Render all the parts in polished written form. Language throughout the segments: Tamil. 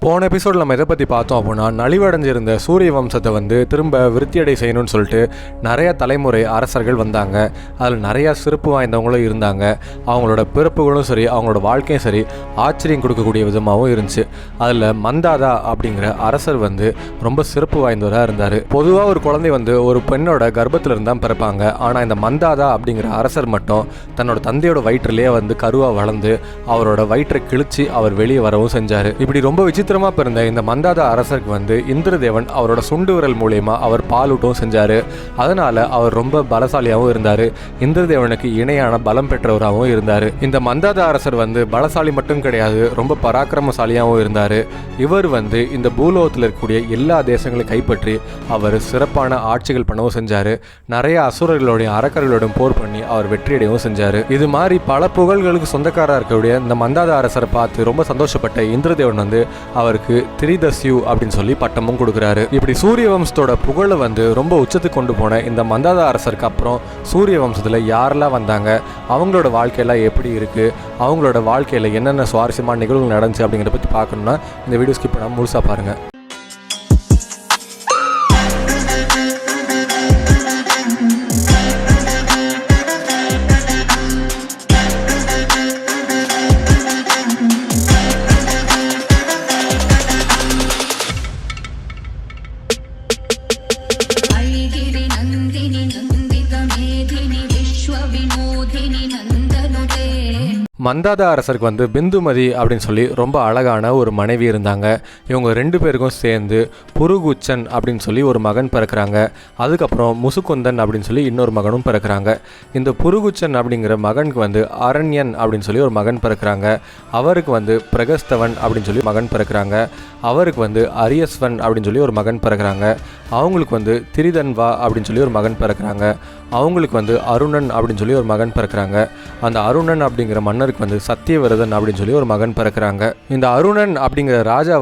போன எபிசோடில் நம்ம எதை பற்றி பார்த்தோம் அப்படின்னா, நலிவடைஞ்சிருந்த சூரிய வம்சத்தை திரும்ப விருத்தியடை செய்யணும்னு சொல்லிட்டு நிறையா தலைமுறை அரசர்கள் வந்தாங்க. அதில் நிறையா சிறப்பு வாய்ந்தவங்களும் இருந்தாங்க. அவங்களோட பிறப்புகளும் சரி, அவங்களோட வாழ்க்கையும் சரி, ஆச்சரியம் கொடுக்கக்கூடிய விதமாகவும் இருந்துச்சு. அதில் மந்தாதா அப்படிங்கிற அரசர் ரொம்ப சிறப்பு வாய்ந்தவராக இருந்தார். பொதுவாக ஒரு குழந்தை ஒரு பெண்ணோட கர்ப்பத்தில் இருந்தால் பிறப்பாங்க. ஆனால் இந்த மந்தாதா அப்படிங்கிற அரசர் மட்டும் தன்னோட தந்தையோட வயிற்றிலேயே கருவாக வளர்ந்து அவரோட வயிற்றை கிழிச்சு அவர் வெளியே வரவும் செஞ்சார். இப்படி ரொம்ப விசித்திரமாக பிறந்த இந்த மந்தாதா அரசருக்கு இந்திரதேவன் அவரோட சுண்டு விரல் மூலயமா அவர் பாலூட்டவும் செஞ்சார். அதனால் அவர் ரொம்ப பலசாலியாகவும் இருந்தார். இந்திரதேவனுக்கு இணையான பலம் பெற்றவராகவும் இருந்தார். இந்த மந்தாதா அரசர் பலசாலி மட்டும் கிடையாது, ரொம்ப பராக்கிரமசாலியாகவும் இருந்தார். இவர் இந்த பூலோகத்தில் இருக்கக்கூடிய எல்லா தேசங்களையும் கைப்பற்றி அவர் சிறப்பான ஆட்சிகள் பண்ணவும் செஞ்சார். நிறைய அசுரர்களோடையும் அரக்கர்களோடும் போர் பண்ணி அவர் வெற்றியடையவும் செஞ்சார். இது மாதிரி பல புகழ்களுக்கு சொந்தக்காரராக இருக்கக்கூடிய இந்த மந்தாதா அரசரை பார்த்து ரொம்ப சந்தோஷப்பட்ட இந்திரதேவன் அவருக்கு திரிதஸ்யு அப்படின்னு சொல்லி பட்டமும் கொடுக்குறாரு. இப்படி சூரிய வம்சத்தோட புகழை ரொம்ப உச்சத்துக்கு கொண்டு போன இந்த மந்தாதா அரசருக்கு அப்புறம் சூரிய வம்சத்தில் யாரெல்லாம் வந்தாங்க, அவங்களோட வாழ்க்கையெல்லாம் எப்படி இருக்கு, அவங்களோட வாழ்க்கையில் என்னென்ன சுவாரஸ்யமான நிகழ்வுகள் நடந்துச்சு அப்படிங்கிறத பற்றி பார்க்கணும்னா இந்த வீடியோ ஸ்கிப் பண்ணாமல் முழுசாக பாருங்க. மந்தாதா அரசருக்கு பிந்துமதி அப்படின்னு சொல்லி ரொம்ப அழகான ஒரு மனைவி இருந்தாங்க. இவங்க ரெண்டு பேருக்கும் சேர்ந்து புருகுச்சன் அப்படின்னு சொல்லி ஒரு மகன் பிறக்கிறாங்க. அதுக்கப்புறம் முசுகுந்தன் அப்படின்னு சொல்லி இன்னொரு மகனும் பிறக்கிறாங்க. இந்த புருகுச்சன் அப்படிங்கிற மகனுக்கு அரண்யன் அப்படின்னு சொல்லி ஒரு மகன் பிறக்கிறாங்க. அவருக்கு பிரகஸ்தவன் அப்படின்னு சொல்லி மகன் பிறக்கிறாங்க. அவருக்கு அரியஸ்வன் அப்படின்னு சொல்லி ஒரு மகன் பிறக்கிறாங்க. அவங்களுக்கு திரிதன்வா அப்படின்னு சொல்லி ஒரு மகன் பிறக்கிறாங்க. அவங்களுக்கு அருணன் அப்படின்னு சொல்லி ஒரு மகன் பிறக்கிறாங்க. அந்த அருணன் அப்படிங்கிற மன்னருக்கு சத்தியவிரதன் அப்படின்னு சொல்லி ஒரு மகன் பிறக்கிறாங்க. இந்த அருணன் அப்படிங்கிற ராஜா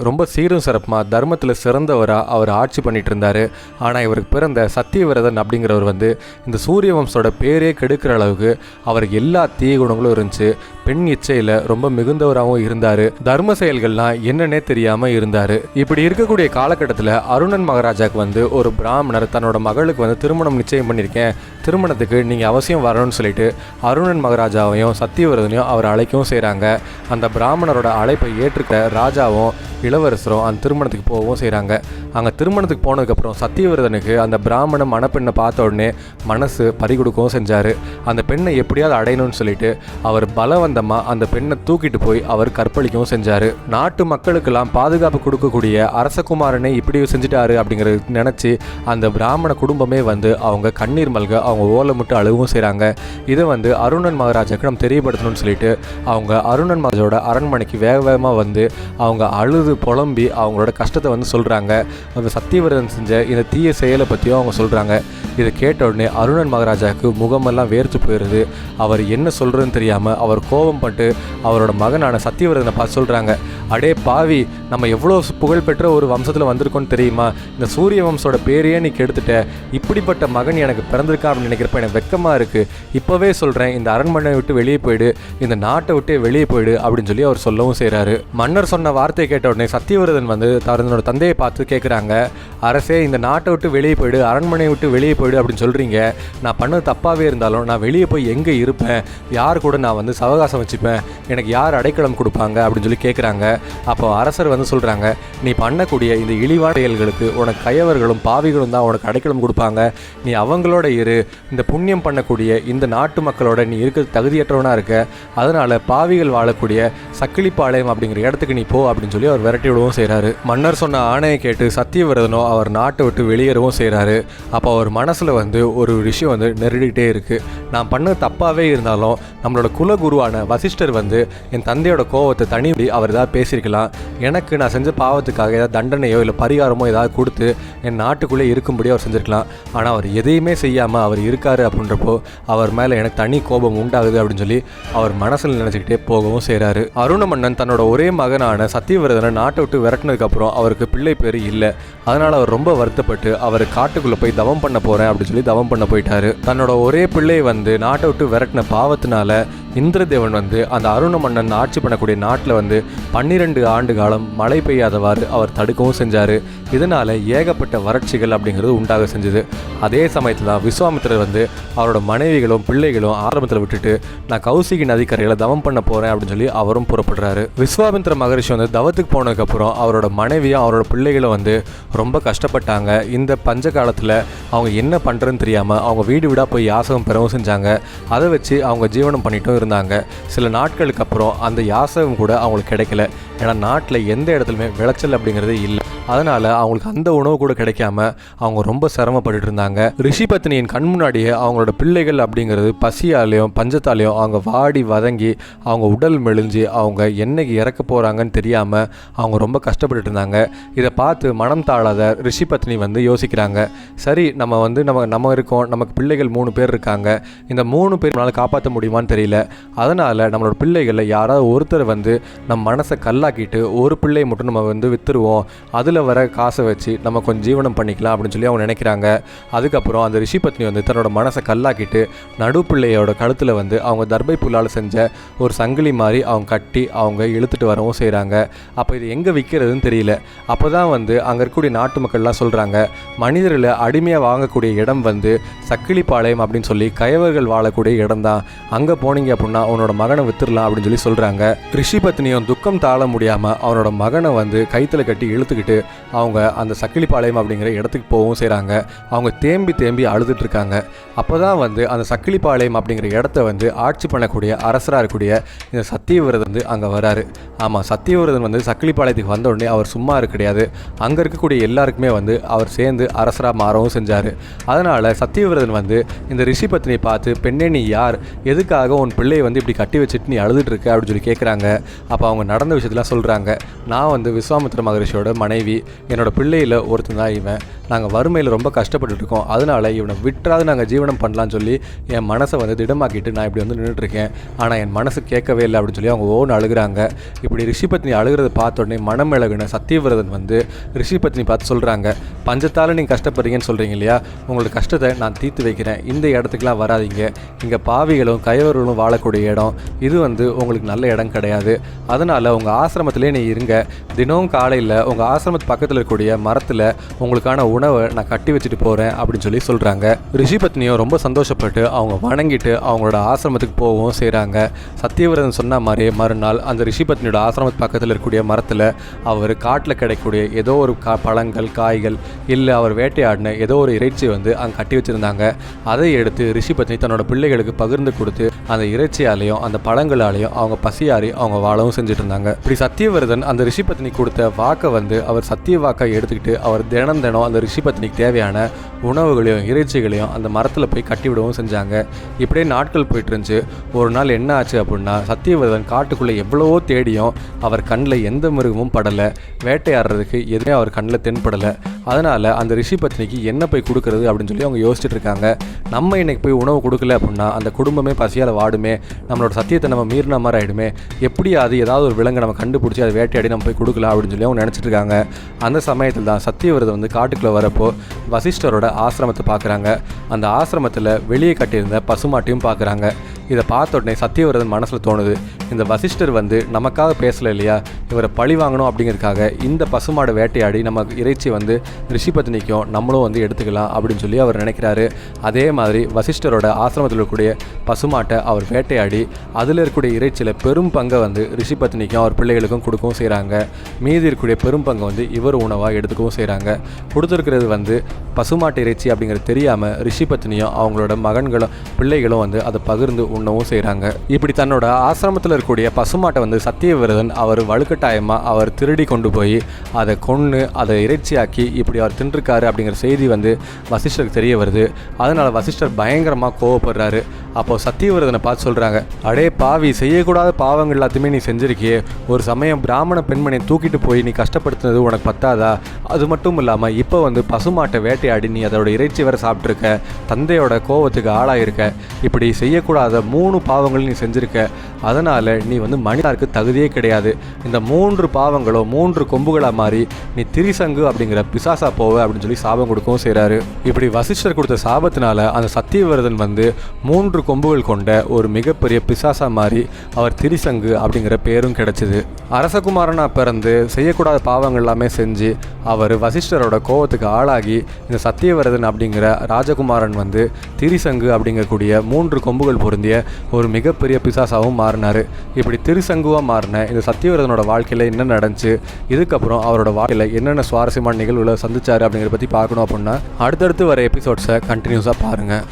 ரொம்ப சீரும் சிறப்புமா தர்மத்தில் சிறந்தவராக அவர் ஆட்சி பண்ணிட்டு இருந்தார். ஆனால் இவருக்கு பிறந்த சத்தியவிரதன் அப்படிங்கிறவர் இந்த சூரிய வம்சோட பேரே கெடுக்கிற அளவுக்கு அவருக்கு எல்லா தீய குணங்களும் இருந்துச்சு. பெண் இச்சையில் ரொம்ப மிகுந்தவராகவும் இருந்தார். தர்ம செயல்கள்லாம் என்னன்னே தெரியாமல் இருந்தார். இப்படி இருக்கக்கூடிய காலகட்டத்தில் அருணன் மகாராஜாவுக்கு ஒரு பிராமணர் தன்னோட மகளுக்கு திருமணம் நிச்சயம் பண்ணியிருக்கேன், திருமணத்துக்கு நீங்கள் அவசியம் வரணும்னு சொல்லிட்டு அருணன் மகாராஜாவையும் சத்தியவிரதனையும் அவர் அழைக்கவும் செய்கிறாங்க. அந்த பிராமணரோட அழைப்பை ஏற்றுக்க ராஜாவும் இளவரசரும் அந்த திருமணத்துக்கு போகவும் செய்கிறாங்க. அங்கே திருமணத்துக்கு போனதுக்கப்புறம் சத்தியவிரதனுக்கு அந்த பிராமண மணப்பெண்ணை பார்த்த உடனே மனசு பறிகொடுக்கவும் செஞ்சார். அந்த பெண்ணை எப்படியாவது அடையணும்னு சொல்லிட்டு அவர் பலவந்தமாக அந்த பெண்ணை தூக்கிட்டு போய் அவர் கற்பழிக்கவும் செஞ்சார். நாட்டு மக்களுக்கெல்லாம் பாதுகாப்பு கொடுக்கக்கூடிய அரசகுமாரனை இப்படி செஞ்சுட்டாரு அப்படிங்கிறது நினச்சி அந்த பிராமண குடும்பமே அவங்க கண்ணீர் மல்க அவங்க ஓலமிட்டு அழுகவும் செய்கிறாங்க. இதை அருணன் மகாராஜாவுக்கு நம்ம தெரியப்படுத்தணும்னு சொல்லிட்டு அவங்க அருணன் மகாராஜோட அரண்மனைக்கு வேக வேகமாக அவங்க அழுது புலம்பி அவங்களோட கஷ்டத்தை சொல்கிறாங்க. அந்த சத்தியவிரதன் செஞ்ச இந்த தீய செயலை பற்றியும் அவங்க சொல்கிறாங்க. இதை கேட்ட உடனே அருணன் மகாராஜாவுக்கு முகமெல்லாம் வேர்த்து போயிடுது. அவர் என்ன சொல்கிறதுன்னு தெரியாமல் அவர் கோபம் பட்டு அவரோட மகனான சத்தியவிரதனை பார்த்து சொல்கிறாங்க, அடே பாவி, நம்ம எவ்வளோ புகழ்பெற்ற ஒரு வம்சத்தில் வந்திருக்கோன்னு தெரியுமா? இந்த சூரிய வம்சோட பேரையே நீ கெடுத்துட்ட. இப்படிப்பட்ட மகன் எனக்கு பிறந்திருக்கா அப்படின்னு நினைக்கிறப்ப எனக்கு வெக்கமாக இருக்குது. இப்போவே சொல்கிறேன், இந்த அரண்மனை விட்டு வெளியே போயிடு, இந்த நாட்டை விட்டு வெளியே போயிடு அப்படின்னு சொல்லி அவர் சொல்லவும் செய்கிறாரு. மன்னர் சொன்ன வார்த்தையை கேட்ட உடனே சத்தியவிரதன் தன்னோட தந்தையை பார்த்து கேட்குறாங்க, அரசே, இந்த நாட்டை விட்டு வெளியே போயிடு, அரண்மனையை விட்டு வெளியே போயிடு அப்படின்னு சொல்கிறீங்க. நான் பண்ணது தப்பாகவே இருந்தாலும் நான் வெளியே போய் எங்கே இருப்பேன், யார் கூட நான் சவகாசம் வச்சுப்பேன், எனக்கு யார் அடைக்கலம் கொடுப்பாங்க அப்படின்னு சொல்லி கேட்குறாங்க. அப்போ அரசர் சொல்கிறாங்க, நீ பண்ணக்கூடிய இந்த இழிவான செயல்களுக்கு உனக்கு கயவர்களும் பாவிகளும் தான் உனக்கு அடைக்கலம் கொடுப்பாங்க. நீ அவங்களோட இரு. இந்த புண்ணியம் பண்ணக்கூடிய இந்த நாட்டு மக்களோட நீ இருக்கிறது தகுதியற்றவனாக இருக்க. அதனால் பாவிகள் வாழக்கூடிய சக்கிலிப்பாளையம் அப்படிங்கிற இடத்துக்கு நீ போ அப்படின்னு சொல்லி அவர் விரட்டி விடவும் செய்கிறாரு. மன்னர் சொன்ன ஆணையை கேட்டு சத்தியவிரதனோ அவர் நாட்டை விட்டு வெளியேறவும் செய்கிறாரு. அப்போ அவர் மனசில் ஒரு விஷயம் நெருடிக்கிட்டே இருக்குது. நான் பண்ண தப்பாகவே இருந்தாலும் நம்மளோட குலகுருவான வசிஷ்டர் என் தந்தையோட கோவத்தை தனிப்படி அவர் ஏதாவது பேசியிருக்கலாம். எனக்கு நான் செஞ்ச பாவத்துக்காக ஏதாவது தண்டனையோ இல்லை பரிகாரமோ ஏதாவது கொடுத்து என் நாட்டுக்குள்ளே இருக்கும்படி அவர் செஞ்சுருக்கலாம். ஆனால் அவர் எதையுமே செய்யாமல் அவர் இருக்காரு அப்படின்றப்போ அவர் மேலே எனக்கு தனி கோபம் உண்டாகுது அப்படின்னு சொல்லி அவர் மனசில் நினச்சிக்கிட்டே போகவும் செய்கிறாரு. அருண மன்னன் தன்னோட ஒரே மகனான சத்தியவிரதனை நாட்டை விட்டு விரட்டினதுக்கப்புறம் அவருக்கு பிள்ளை பேர் இல்லை. அதனால் அவர் ரொம்ப வருத்தப்பட்டு அவர் காட்டுக்குள்ளே போய் தவம் பண்ண போகிறேன் அப்படின்னு சொல்லி தவம் பண்ண போயிட்டாரு. தன்னோட ஒரே பிள்ளை நாட்டை விட்டு விரட்டின பாவத்தினால இந்திரதேவன் வந்து அந்த அருண மன்னன் ஆட்சி பண்ணக்கூடிய நாட்டில் வந்து 12 ஆண்டு காலம் மழை பெய்யாதவாறு அவர் தடுக்கவும் செஞ்சார். இதனால் ஏகப்பட்ட வறட்சிகள் அப்படிங்கிறது உண்டாக செஞ்சுது. அதே சமயத்தில் தான் விஸ்வாமித்திரர் வந்து அவரோட மனைவிகளும் பிள்ளைகளும் ஆரம்பத்தில் விட்டுட்டு நான் கௌசிகி நதிக்கரையில் தவம் பண்ண போகிறேன் அப்படின்னு சொல்லி அவரும் புறப்படுறாரு. விஸ்வாமித்திர மகரிஷி வந்து தவத்துக்கு போனதுக்கப்புறம் அவரோட மனைவியும் அவரோட பிள்ளைகளும் வந்து ரொம்ப கஷ்டப்பட்டாங்க. இந்த பஞ்ச காலத்தில் அவங்க என்ன பண்ணுறதுன்னு தெரியாமல் அவங்க வீடு வீடாக போய் யாசகம் பெறவும் செஞ்சாங்க. அதை வச்சு அவங்க ஜீவனம் பண்ணிட்டும் இருந்தாங்க. சில நாட்களுக்கு அப்புறம் அந்த யாசகம் கூட அவங்களுக்கு கிடைக்கல. ஏன்னா நாட்டில் எந்த இடத்துலையுமே விளைச்சல் அப்படிங்கிறது இல்லை. அதனால் அவங்களுக்கு அந்த உணவு கூட கிடைக்காம அவங்க ரொம்ப சிரமப்பட்டு இருந்தாங்க. ரிஷி பத்னியின் கண் முன்னாடியே அவங்களோட பிள்ளைகள் அப்படிங்கிறது பசியாலையும் பஞ்சத்தாலையும் அவங்க வாடி வதங்கி அவங்க உடல் மெலிஞ்சு அவங்க என்னைக்கு இறக்க போகிறாங்கன்னு தெரியாமல் அவங்க ரொம்ப கஷ்டப்பட்டு இருந்தாங்க. இதை பார்த்து மனம் தாழாத ரிஷி பத்னி வந்து யோசிக்கிறாங்க, சரி நம்ம வந்து நம்ம இருக்கோம், நமக்கு பிள்ளைகள் 3 பேர் இருக்காங்க, இந்த 3 பேர் நம்மளால் காப்பாற்ற முடியுமான்னு தெரியல. அதனால் நம்மளோட பிள்ளைகளில் யாராவது ஒருத்தர் வந்து நம்ம மனசை கல்லாக்கிட்டு ஒரு பிள்ளையை மட்டும் நம்ம வந்து விற்றுருவோம், அதில் வர காசை வச்சு நம்ம கொஞ்சம் ஜீவனம் பண்ணிக்கலாம் அப்படின்னு சொல்லி அவங்க நினைக்கிறாங்க. அதுக்கப்புறம் அந்த ரிஷி பத்னி வந்து தன்னோட மனசை கல்லாக்கிட்டு நடுப்பிள்ளையோட கழுத்தில் வந்து அவங்க தர்பை புல்லால் செஞ்ச ஒரு சங்கிலி மாதிரி அவங்க கட்டி அவங்க இழுத்துட்டு வரவும் செய்கிறாங்க. அப்போ இது எங்கே விற்கிறதுன்னு தெரியல. அப்போ தான் வந்து அங்கே இருக்கக்கூடிய நாட்டு மக்கள்லாம் சொல்கிறாங்க, மனிதர்களை அடிமையாக வாங்கக்கூடிய இடம் வந்து சக்கிலிப்பாளையம் அப்படின்னு சொல்லி கயவர்கள் வாழக்கூடிய இடம் தான், அங்கே போனீங்க அப்படின்னா அவனோட மகனை வித்துடலாம் அப்படின்னு சொல்லி சொல்கிறாங்க. ரிஷி பத்னியும் துக்கம் தாழ முடியாமல் அவனோட மகனை வந்து கைத்தில் கட்டி இழுத்துக்கிட்டு அவங்க அந்த சக்கிலிப்பாளையம் அப்படிங்கிற இடத்துக்கு போகவும் செய்கிறாங்க. அவங்க தேம்பி அழுதுட்டு இருக்காங்க. அப்போ தான் வந்து அந்த சக்கிலிப்பாளையம் அப்படிங்கிற இடத்த வந்து ஆட்சி பண்ணக்கூடிய அரசராக இருக்கக்கூடிய இந்த சத்தியவிரதன் வந்து அங்கே வராரு. ஆமாம், சத்தியவிரதன் வந்து சக்கிலிப்பாளையத்துக்கு வந்த உடனே அவர் சும்மா இருக்க கிடையாது. அங்கே இருக்கக்கூடிய எல்லாருக்குமே வந்து அவர் சேர்ந்து அரசராக மாறவும் செஞ்சார். அதனால் சத்தியவிரதன் வந்து இந்த ரிஷி பத்னியை பார்த்து, பெண்ணே நீ யார், எதுக்காக உன் பிள்ளையை வந்து இப்படி கட்டி வச்சுட்டு நீ அழுதுட்டு இருக்க அப்படின்னு சொல்லி கேட்குறாங்க. அப்போ அவங்க நடந்த விஷயத்தெல்லாம் சொல்கிறாங்க. நான் வந்து விஸ்வாமித்திர மகரிஷியோட மனைவி, என்னோட பிள்ளையில் ஒருத்தன் தான் இவன், நாங்கள் வறுமையில் ரொம்ப கஷ்டப்பட்டு இருக்கோம், அதனால் இவனை விட்டுறாது நாங்கள் ஜீவனம் பண்ணலான்னு சொல்லி என் மனசை வந்து திடமாக்கிட்டு நான் இப்படி வந்து நின்றுட்டுருக்கேன். ஆனால் என் மனசு கேட்கவே இல்லை அப்படின்னு சொல்லி அவங்க ஓன்னு அழுகிறாங்க. இப்படி ரிஷி பத்னி அழுகிறத பார்த்த உடனே மனம் இழகுன சத்தியவிரதன் வந்து ரிஷி பத்னி பார்த்து சொல்கிறாங்க, பஞ்சத்தால் நீங்கள் கஷ்டப்படுறீங்கன்னு சொல்கிறீங்க இல்லையா, உங்களோட கஷ்டத்தை நான் தீர்த்து வைக்கிறேன், இந்த இடத்துக்குலாம் வராதிங்க, இங்கே பாவிகளும் கயவர்களும் வாழக்கூடிய இடம், இது வந்து உங்களுக்கு நல்ல இடம் கிடையாது, அதனால் உங்கள் ஆசிரமத்திலே நீ இருங்க, தினமும் காலையில் உங்கள் ஆசிரமத்து பக்கத்தில் இருக்கக்கூடிய மரத்தில் உங்களுக்கான உணவை நான் கட்டி வச்சுட்டு போகிறேன் அப்படின்னு சொல்லி சொல்கிறாங்க. ரிஷி பத்னியும் ரொம்ப சந்தோஷப்பட்டு அவங்க வணங்கிட்டு அவங்களோட ஆசிரமத்துக்கு போகவும் செய்கிறாங்க. சத்தியவிரதன் சொன்ன மாதிரியே மறுநாள் அந்த ரிஷி பத்னியோட ஆசிரமத்து பக்கத்தில் இருக்கக்கூடிய மரத்தில் அவர் காட்டில் கிடைக்கக்கூடிய ஏதோ ஒரு பழங்கள் காய்கள் இல்லை அவர் வேட்டையாடின ஏதோ ஒரு இறைச்சி வந்து அங்கே கட்டி வச்சுருந்தாங்க. அதை எடுத்து ரிஷி பத்னி தன்னோட பிள்ளைகளுக்கு பகிர்ந்து கொடுத்து அந்த இறைச்சியாலையும் அந்த பழங்களாலையும் அவங்க பசியாறி அவங்க வாழவும் செஞ்சுட்டு இருந்தாங்க. இப்படி சத்தியவிரதன் அந்த ரிஷி பத்னி கொடுத்த வாக்கை வந்து அவர் சத்திய வாக்கை எடுத்துக்கிட்டு அவர் தினம் அந்த ரிஷி பத்னிக்கு தேவையான உணவுகளையும் இறைச்சிகளையும் அந்த மரத்தில் போய் கட்டி விடவும் செஞ்சாங்க. இப்படியே நாட்கள் போயிட்டு இருந்துச்சு. ஒரு நாள் என்ன ஆச்சு அப்படின்னா, சத்தியவிரதன் காட்டுக்குள்ளே எவ்வளவோ தேடியும் அவர் கண்ணில் எந்த மிருகமும் படலை, வேட்டையாடுறதுக்கு எதுவுமே அவர் கண்ணில் தென்படலை. அதனால் அந்த ரிஷி பத்னிக்கு என்ன போய் கொடுக்குறது அப்படின்னு சொல்லி அவங்க யோசிச்சுட்டு இருக்காங்க. நம்ம இன்னைக்கு போய் உணவு கொடுக்கல அப்படின்னா அந்த குடும்பமே பசியால் வாடுமே, நம்மளோட சத்தியத்தை நம்ம மீறின மாதிரி ஆகிடுமே, எப்படி அது ஏதாவது ஒரு விலங்கை நம்ம கண்டுபிடிச்சி அதை வேட்டையாடி நம்ம போய் கொடுக்கலாம் அப்படின்னு சொல்லி அவங்க நினச்சிட்டு இருக்காங்க. அந்த சமயத்தில் தான் சத்தியவிரதன் வந்து காட்டுக்குள்ளே வரப்போ வசிஷ்டரோட ஆசிரமத்தை பார்க்குறாங்க. அந்த ஆசிரமத்தில் வெளியே கட்டியிருந்த பசுமாட்டையும் பார்க்குறாங்க. இதை பார்த்த உடனே சத்தியவிரதன் மனசில் தோணுது, இந்த வசிஷ்டர் வந்து நமக்காக பேசலை இல்லையா, இவரை பழி வாங்கணும் அப்படிங்கிறதுக்காக இந்த பசுமாடை வேட்டையாடி நமக்கு இறைச்சி வந்து ரிஷி பத்னிக்கும் நம்மளும் வந்து எடுத்துக்கலாம் அப்படின்னு சொல்லி அவர் நினைக்கிறாரு. அதே மாதிரி வசிஷ்டரோட ஆசிரமத்தில் இருக்கக்கூடிய பசுமாட்டை அவர் வேட்டையாடி அதில் இருக்கக்கூடிய இறைச்சியில் பெரும் பங்கை வந்து ரிஷி பத்னிக்கும் அவர் பிள்ளைகளுக்கும் கொடுக்கவும் செய்கிறாங்க. மீதி இருக்கக்கூடிய பெரும் பங்கை வந்து இவர் உணவாக எடுத்துக்கவும் செய்கிறாங்க. கொடுத்துருக்கிறது வந்து பசுமாட்டு இறைச்சி அப்படிங்கிறது தெரியாமல் ரிஷி பத்னியும் அவங்களோட மகன்களும் பிள்ளைகளும் வந்து அதை பகிர்ந்து உண்ணவும் செய்கிறாங்க. இப்படி தன்னோட ஆசிரமத்தில் இருக்கக்கூடிய பசுமாட்டை வந்து சத்தியவிரதன் அவர் வலுக்கட்டாயமாக அவர் திருடி கொண்டு போய் அதை கொன்று அதை இறைச்சியாக்கி இப்படி அவர் தின்றுருக்காரு அப்படிங்கிற செய்தி வந்து வசிஷ்டருக்கு தெரிய வருது. அதனால் வசிஷ்டர் பயங்கரமாக கோவப்படுறாரு. அப்போது சத்தியவிரதனை பார்த்து சொல்கிறாங்க, அடே பாவி, செய்யக்கூடாத பாவங்கள் எல்லாத்தையுமே நீ செஞ்சிருக்கியே, ஒரு சமயம் பிராமண பெண்மணியை தூக்கிட்டு போய் நீ கஷ்டப்படுத்துனது உனக்கு பத்தாதா, அது மட்டும் இல்லாமல் இப்போ வந்து பசுமாட்டை வேட்டையாடி நீ அதோட இறைச்சி வரை சாப்பிட்ருக்க, தந்தையோட கோவத்துக்கு ஆளாயிருக்க, இப்படி செய்யக்கூடாத 3 பாவங்கள் நீ செஞ்சுருக்க, அதனால் வாழ்க்கையில் நீ வந்து மனிதருக்கு தகுதியே கிடையாது, இந்த 3 பாவங்களும் 3 கொம்புகளாக மாறி நீ திரிசங்கு அப்படிங்கிற பிசாசா போவ அப்படின்னு சொல்லி சாபம் கொடுக்கவும் செய்கிறாரு. இப்படி வசிஷ்டர் கொடுத்த சாபத்தினால அந்த சத்தியவிரதன் வந்து 3 கொம்புகள் கொண்ட ஒரு மிகப்பெரிய பிசாசா மாறி அவர் திரிசங்கு அப்படிங்கிற பேரும் கிடைச்சிது. அரசகுமாரனா பிறந்து செய்யக்கூடாத பாவங்கள் எல்லாமே செஞ்சு அவர் வசிஷ்டரோட கோவத்துக்கு ஆளாகி இந்த சத்தியவிரதன் அப்படிங்கிற ராஜகுமாரன் வந்து திரிசங்கு அப்படிங்கக்கூடிய 3 கொம்புகள் பொருந்திய ஒரு மிகப்பெரிய பிசாசாவும் மாறினார். இப்படி திரிசங்குவாக மாறின இந்த சத்தியவிரதனோட வாழ்க்கையில் என்ன நடந்துச்சு, இதுக்கப்புறம் அவரோட வாழ்க்கையில் என்னென்ன சுவாரஸ்யமான நிகழ்வுகளை சந்திச்சாரு அப்படிங்கிறத பற்றி பார்க்கணும் அப்படின்னா அடுத்தடுத்து வர எபிசோட்ஸை கண்டினியூஸாக பாருங்கள்.